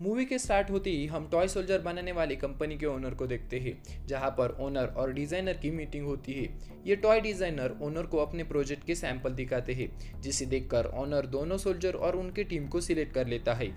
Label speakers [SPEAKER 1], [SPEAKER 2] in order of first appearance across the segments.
[SPEAKER 1] Movie के start होते ही हम टॉय सोल्जर बनाने वाली कंपनी के ओनर को देखते हैं, जहां पर ओनर और डिजाइनर की मीटिंग होती है। ये टॉय डिजाइनर ओनर को अपने प्रोजेक्ट के सैंपल दिखाते हैं, जिसे देखकर ओनर दोनों सोल्जर और उनके टीम को सिलेक्ट कर लेता है।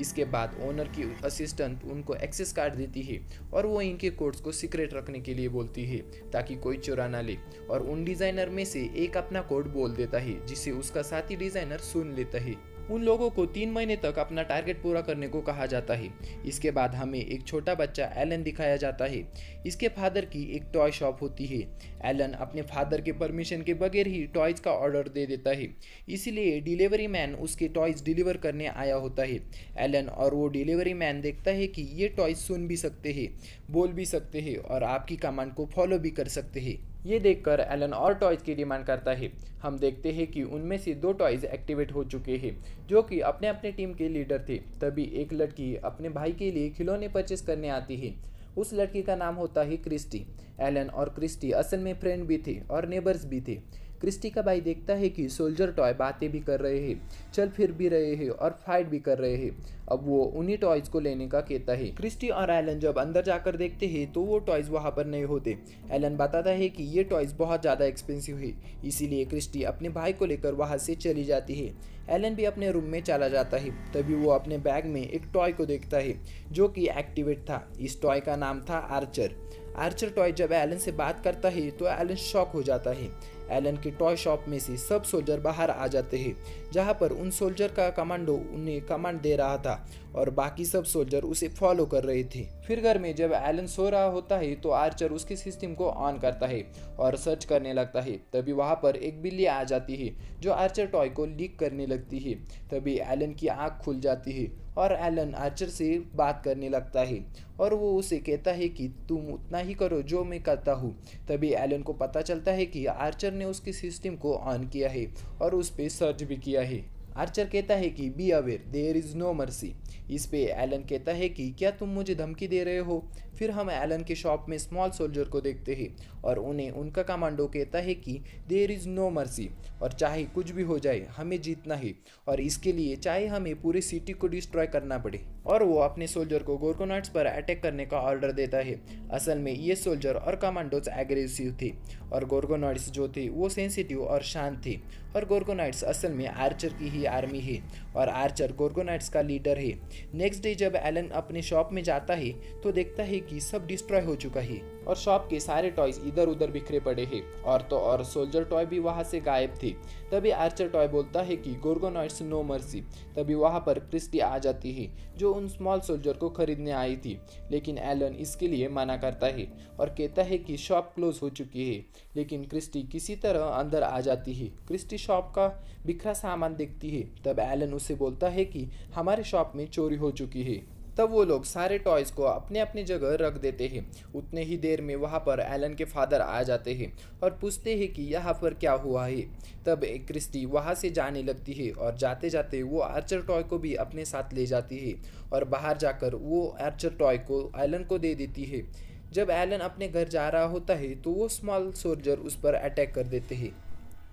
[SPEAKER 1] इसके बाद ओनर की असिस्टेंट उनको एक्सेस कार्ड देती है और वो इनके कोड्स को सीक्रेट रखने के लिए बोलती है, ताकि कोई चुरा ना ले। और उन डिजाइनर में से एक अपना कोड बोल देता है, जिसे उसका साथी डिजाइनर सुन लेता है। उन लोगों को 3 महीने तक अपना टारगेट पूरा करने को कहा जाता है। इसके बाद हमें एक छोटा बच्चा एलन दिखाया जाता है। इसके फादर की एक टॉय शॉप होती है। एलन अपने फादर के परमिशन के बगैर ही टॉयज का ऑर्डर दे देता है, इसीलिए डिलीवरी मैन उसके टॉयज डिलीवर करने आया होता है। एलन और वो डिलीवरी मैन देखता है कि ये टॉयज सुन भी सकते हैं, बोल भी सकते हैं और आपकी कमांड को फॉलो भी कर सकते हैं। ये देखकर एलन और टॉयज की डिमांड करता है। हम देखते हैं कि उनमें से 2 टॉयज एक्टिवेट हो चुके हैं, जो कि अपने अपने टीम के लीडर थे। तभी एक लड़की अपने भाई के लिए खिलौने परचेस करने आती है। उस लड़की का नाम होता है क्रिस्टी। एलन और क्रिस्टी असल में फ्रेंड भी थे और नेबर्स भी थे। क्रिस्टी का भाई देखता है कि सोल्जर टॉय बातें भी कर रहे हैं, चल फिर भी रहे हैं और फाइट भी कर रहे हैं। अब वो उन्हीं टॉयज को लेने का कहता है। क्रिस्टी और एलन जब अंदर जाकर देखते हैं तो वो टॉयज वहाँ पर नहीं होते। एलन बताता है कि ये टॉयज बहुत ज़्यादा एक्सपेंसिव है, इसीलिए क्रिस्टी अपने भाई को लेकर वहाँ से चली जाती है। एलन भी अपने रूम में चला जाता है। तभी वो अपने बैग में एक टॉय को देखता है, जो कि एक्टिवेट था। इस टॉय का नाम था आर्चर। आर्चर टॉय जब एलन से बात करता है तो एलन शॉक हो जाता है। एलन के टॉय शॉप में से सब सोल्जर बाहर आ जाते हैं, जहां पर उन सोल्जर का कमांडो उन्हें कमांड दे रहा था और बाकी सब सोल्जर उसे फॉलो कर रहे थे। फिर घर में जब एलन सो रहा होता है तो आर्चर उसके सिस्टम को ऑन करता है और सर्च करने लगता है। तभी वहां पर एक बिल्ली आ जाती है, जो आर्चर टॉय को लीक करने लगती है। तभी एलन की आंख खुल जाती है और एलन आर्चर से बात करने लगता है और वो उसे कहता है कि तुम उतना ही करो जो मैं करता हूँ। तभी एलन को पता चलता है कि आर्चर ने उसके सिस्टम को ऑन किया है और उस पर सर्च भी किया है। आर्चर कहता है कि be aware, there is no mercy. इस पे एलन कहता है कि क्या तुम मुझे धमकी दे रहे हो। फिर हम एलन के शॉप में स्मॉल सोल्जर को देखते हैं और उन्हें उनका कमांडो कहता है कि देयर इज़ नो मर्सी, और चाहे कुछ भी हो जाए हमें जीतना है, और इसके लिए चाहे हमें पूरी सिटी को डिस्ट्रॉय करना पड़े। और वो अपने सोल्जर को गोर्गोनाइट्स पर अटैक करने का ऑर्डर देता है। असल में ये सोल्जर और कमांडोज एग्रेसिव थे और गोर्गोनाइट्स जो थे वो सेंसिटिव और शांत थे। और गोर्गोनाइट्स असल में आर्चर की ही आर्मी है और आर्चर गोर्गोनाइट्स का लीडर है। नेक्स्ट डे जब एलन अपने शॉप में जाता है तो देखता है कि सब डिस्ट्रॉय हो चुका है और शॉप के सारे टॉयज इधर उधर बिखरे पड़े हैं, और तो और सोल्जर टॉय भी वहां से गायब थे। तभी आर्चर टॉय बोलता है कि गोर्गोनाइट्स नो मर्सी। तभी वहां पर क्रिस्टी आ जाती है, जो उन स्मॉल सोल्जर को खरीदने आई थी, लेकिन एलन इसके लिए मना करता है और कहता है कि शॉप क्लोज हो चुकी है। लेकिन क्रिस्टी किसी तरह अंदर आ जाती है। क्रिस्टी शॉप का बिखरा सामान देखती है। तब एलन उसे बोलता है कि हमारे शॉप में चोरी हो चुकी है। तब वो लोग सारे टॉयज को अपने अपने जगह रख देते हैं। उतने ही देर में वहाँ पर एलन के फादर आ जाते हैं और पूछते हैं कि यहाँ पर क्या हुआ है। तब एक क्रिस्टी वहाँ से जाने लगती है और जाते जाते वो आर्चर टॉय को भी अपने साथ ले जाती है और बाहर जाकर वो आर्चर टॉय को एलन को दे देती है। जब एलन अपने घर जा रहा होता है तो वो स्मॉल सोल्जर उस पर अटैक कर देते हैं।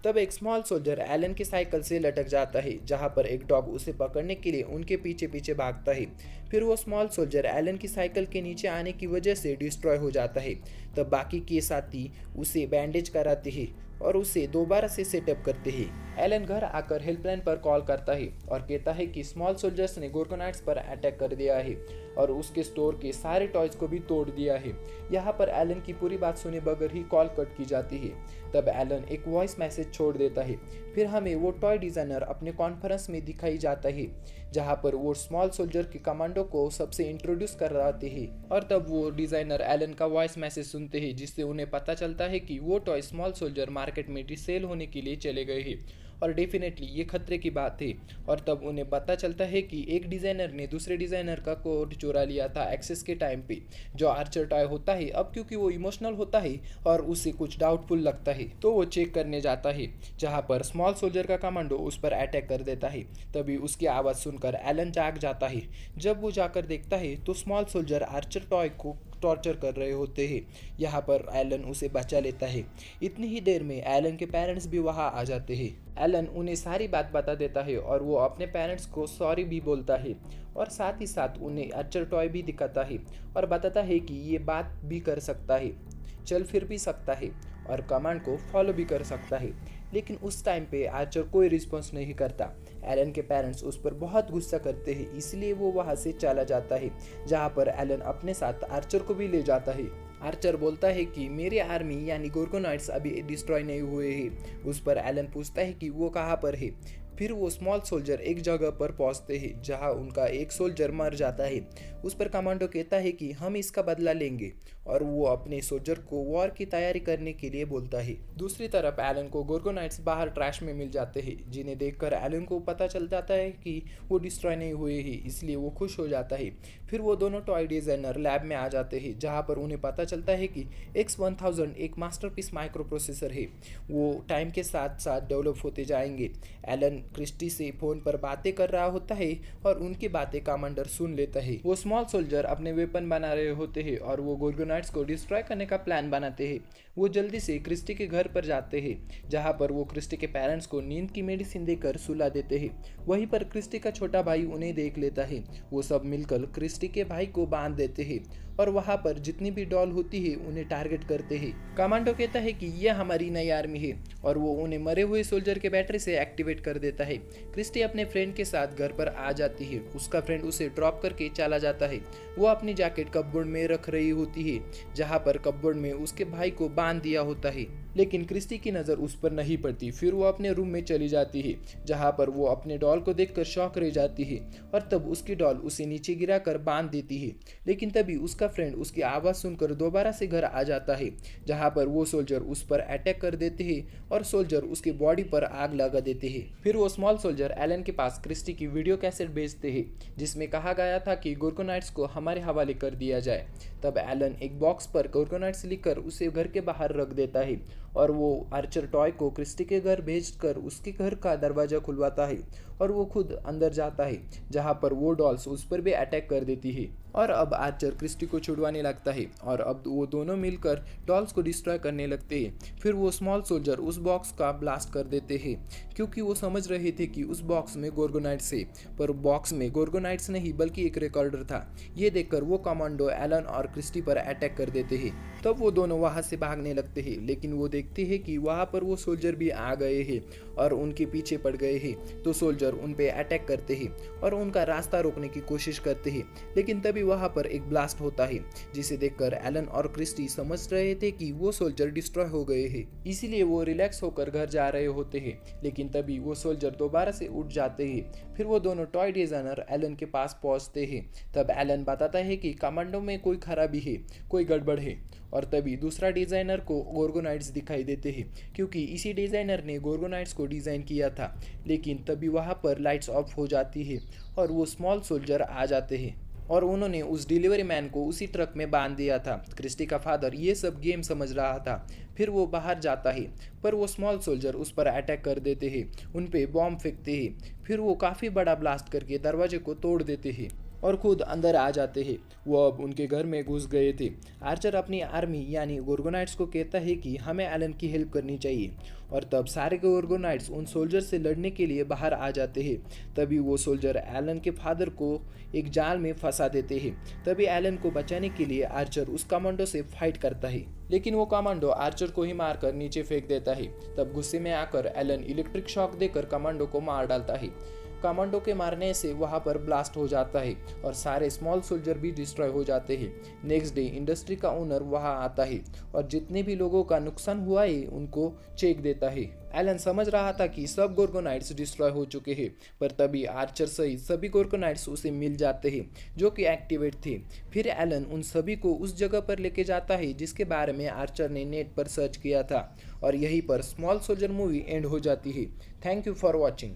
[SPEAKER 1] तब एक स्मॉल सोल्जर एलन की साइकिल से लटक जाता है, जहां पर एक डॉग उसे पकड़ने के लिए उनके पीछे पीछे भागता है। फिर वो स्मॉल सोल्जर एलन की साइकिल के नीचे आने की वजह से डिस्ट्रॉय हो जाता है। तब बाकी के साथी उसे बैंडेज कराते हैं और उसे दोबारा से सेटअप करते हैं। एलन घर आकर हेल्पलाइन पर कॉल करता है और कहता है कि स्मॉल सोल्जर्स ने गोर्गोनाइट्स पर अटैक कर दिया है और उसके स्टोर के सारे टॉयज को भी तोड़ दिया है। यहाँ पर एलन की पूरी बात सुने बगैर ही कॉल कट की जाती है। तब एलन एक वॉइस मैसेज छोड़ देता है। फिर हमें वो टॉय डिजाइनर अपने कॉन्फ्रेंस में दिखाई जाता है, जहाँ पर वो स्मॉल सोल्जर के कमांडो को सबसे इंट्रोड्यूस कर रहे हैं। और तब वो डिजाइनर एलन का वॉइस मैसेज सुनते हैं, जिससे उन्हें पता चलता है कि वो टॉय स्मॉल सोल्जर मार्केट में रीसेल होने के लिए चले गए हैं और डेफिनेटली ये खतरे की बात है। और तब उन्हें पता चलता है कि एक डिज़ाइनर ने दूसरे डिज़ाइनर का कोड चुरा लिया था एक्सेस के टाइम पे, जो आर्चर टॉय होता है। अब क्योंकि वो इमोशनल होता है और उसे कुछ डाउटफुल लगता है तो वो चेक करने जाता है, जहाँ पर स्मॉल सोल्जर का कमांडो उस पर अटैक कर देता है। तभी उसकी आवाज़ सुनकर एलन जाग जाता है। जब वो जाकर देखता है तो स्मॉल सोल्जर आर्चर टॉय को टॉर्चर कर रहे होते हैं। यहाँ पर एलन उसे बचा लेता है। इतनी ही देर में एलन के पेरेंट्स भी वहाँ आ जाते हैं। एलन उन्हें सारी बात बता देता है और वो अपने पेरेंट्स को सॉरी भी बोलता है और साथ ही साथ उन्हें आर्चर टॉय भी दिखाता है और बताता है कि ये बात भी कर सकता है, चल फिर भी सकता है और कमांड को फॉलो भी कर सकता है। लेकिन उस टाइम पे आर्चर कोई रिस्पॉन्स नहीं करता। एलन के पेरेंट्स उस पर बहुत गुस्सा करते हैं, इसलिए वो वहाँ से चला जाता है, जहाँ पर एलन अपने साथ आर्चर को भी ले जाता है। आर्चर बोलता है कि मेरी आर्मी यानी गोर्गोनॉइड्स अभी डिस्ट्रॉय नहीं हुए हैं। उस पर एलन पूछता है कि वो कहाँ पर है। फिर वो स्मॉल सोल्जर एक जगह पर पहुंचते हैं जहां उनका एक सोल्जर मर जाता है। उस पर कमांडो कहता है कि हम इसका बदला लेंगे और वो अपने सोल्जर को वॉर की तैयारी करने के लिए बोलता है। दूसरी तरफ एलन को गोर्गोनाइट्स बाहर ट्रैश में मिल जाते हैं, जिन्हें देखकर एलन को पता चल जाता है कि वो डिस्ट्रॉय नहीं हुए हैं, इसलिए वो खुश हो जाता है। फिर वो दोनों टॉय डिजाइनर लैब में आ जाते हैं, जहाँ पर उन्हें पता चलता है कि X1000 एक मास्टरपीस माइक्रो प्रोसेसर है। वो टाइम के साथ साथ डेवलप होते जाएंगे। एलन क्रिस्टी से फोन पर बातें कर रहा होता है और उनकी बातें कमांडर सुन लेता है। वो स्मॉल सोल्जर अपने वेपन बना रहे होते हैं और वो गोर्गोनाइट्स को डिस्ट्रॉय करने का प्लान बनाते हैं। वो जल्दी से क्रिस्टी के घर पर जाते हैं, जहाँ पर वो क्रिस्टी के पेरेंट्स को नींद की मेडिसिन देकर सुला देते हैं। वहीं पर क्रिस्टी का छोटा भाई उन्हें देख लेता है। वो सब मिलकर क्रिस्टी के भाई को बांध देते हैं और वहाँ पर जितनी भी डॉल होती है उन्हें टारगेट करते हैं। कमांडो कहता है कि यह हमारी नई आर्मी है और वो उन्हें मरे हुए सोल्जर के बैटरी से एक्टिवेट कर देता है। क्रिस्टी अपने फ्रेंड के साथ घर पर आ जाती है। उसका फ्रेंड उसे ड्रॉप करके चला जाता है। वो अपनी जैकेट कपबोर्ड में रख रही होती है, जहाँ पर कपबोर्ड में उसके भाई को बांध दिया होता है, लेकिन क्रिस्टी की नज़र उस पर नहीं पड़ती। फिर वो अपने रूम में चली जाती है, जहाँ पर वो अपने डॉल को देखकर शॉक रह जाती है और तब उसकी डॉल उसे नीचे गिराकर बांध देती है। लेकिन तभी उसका फ्रेंड उसकी आवाज़ सुनकर दोबारा से घर आ जाता है, जहाँ पर वो सोल्जर उस पर अटैक कर देते हैं और सोल्जर उसकी बॉडी पर आग लगा देते हैं। फिर वो स्मॉल सोल्जर एलन के पास क्रिस्टी की वीडियो कैसेट भेजते हैं, जिसमें कहा गया था कि गोर्गोनाइट्स को हमारे हवाले कर दिया जाए। तब एलन एक बॉक्स पर गोर्गोनाइट्स लिखकर उसे घर के बाहर रख देता है और वो आर्चर टॉय को क्रिस्टी के घर भेजकर उसके घर का दरवाज़ा खुलवाता है और वो खुद अंदर जाता है, जहाँ पर वो डॉल्स उस पर भी अटैक कर देती है। और अब आर्चर क्रिस्टी को छुड़वाने लगता है और अब वो दोनों मिलकर डॉल्स को डिस्ट्रॉय करने लगते हैं। फिर वो स्मॉल सोल्जर उस बॉक्स का ब्लास्ट कर देते हैं, क्योंकि वो समझ रहे थे कि उस बॉक्स में गोर्गोनाइट्स है, पर बॉक्स में गोर्गोनाइट्स नहीं बल्कि एक रिकॉर्डर था। ये देखकर वो कमांडो एलन और क्रिस्टी पर अटैक कर देते हैं। तब वो दोनों वहाँ से भागने लगते हैं, लेकिन वो देखते हैं कि वहाँ पर वो सोल्जर भी आ गए हैं और उनके पीछे पड़ गए हैं। तो सोल्जर उन पे अटैक करते हैं और उनका रास्ता रोकने की कोशिश करते हैं, लेकिन तभी वहाँ पर एक ब्लास्ट होता है, जिसे देखकर एलन और क्रिस्टी समझ रहे थे कि वो सोल्जर डिस्ट्रॉय हो गए हैं। इसीलिए वो रिलैक्स होकर घर जा रहे होते हैं, लेकिन तभी वो सोल्जर दोबारा से उठ जाते हैं। फिर वो दोनों टॉय डिजाइनर एलन के पास पहुंचते हैं। तब एलन बताता है कि कमांडो में कोई खराबी है, कोई गड़बड़ है, और तभी दूसरा डिजाइनर को गोर्गोनाइट्स दिखाई देते हैं, क्योंकि इसी डिजाइनर ने गोर्गोनाइट्स को डिजाइन किया था। लेकिन तभी वहाँ पर लाइट्स ऑफ हो जाती है और वो स्मॉल सोल्जर आ जाते हैं और उन्होंने उस डिलीवरी मैन को उसी ट्रक में बांध दिया था। क्रिस्टी का फादर ये सब गेम समझ रहा था। फिर वो बाहर जाता है, पर वो स्मॉल सोल्जर उस पर अटैक कर देते हैं, उन पे बॉम्ब फेंकते हैं। फिर वो काफ़ी बड़ा ब्लास्ट करके दरवाजे को तोड़ देते हैं और खुद अंदर आ जाते हैं। वो अब उनके घर में घुस गए थे। आर्चर अपनी आर्मी यानी गोर्गोनाइट्स को कहता है कि हमें एलन की हेल्प करनी चाहिए, और तब सारे गोर्गोनाइट्स उन सोल्जर से लड़ने के लिए बाहर आ जाते हैं। तभी वो सोल्जर एलन के फादर को एक जाल में फंसा देते हैं। तभी एलन को बचाने के लिए आर्चर उस कमांडो से फाइट करता है, लेकिन वो कमांडो आर्चर को ही मारकर नीचे फेंक देता है। तब गुस्से में आकर एलन इलेक्ट्रिक शॉक देकर कमांडो को मार डालता है। कमांडो के मारने से वहाँ पर ब्लास्ट हो जाता है और सारे स्मॉल सोल्जर भी डिस्ट्रॉय हो जाते हैं। नेक्स्ट डे इंडस्ट्री का ओनर वहाँ आता है और जितने भी लोगों का नुकसान हुआ है उनको चेक देता है। एलन समझ रहा था कि सब गोर्गोनाइट्स डिस्ट्रॉय हो चुके हैं, पर तभी आर्चर सहित सभी गोर्गोनाइट्स उसे मिल जाते हैं जो कि एक्टिवेट थे। फिर एलन उन सभी को उस जगह पर लेके जाता है जिसके बारे में आर्चर ने नेट पर सर्च किया था, और यहीं पर स्मॉल सोल्जर मूवी एंड हो जाती है। Thank you for watching.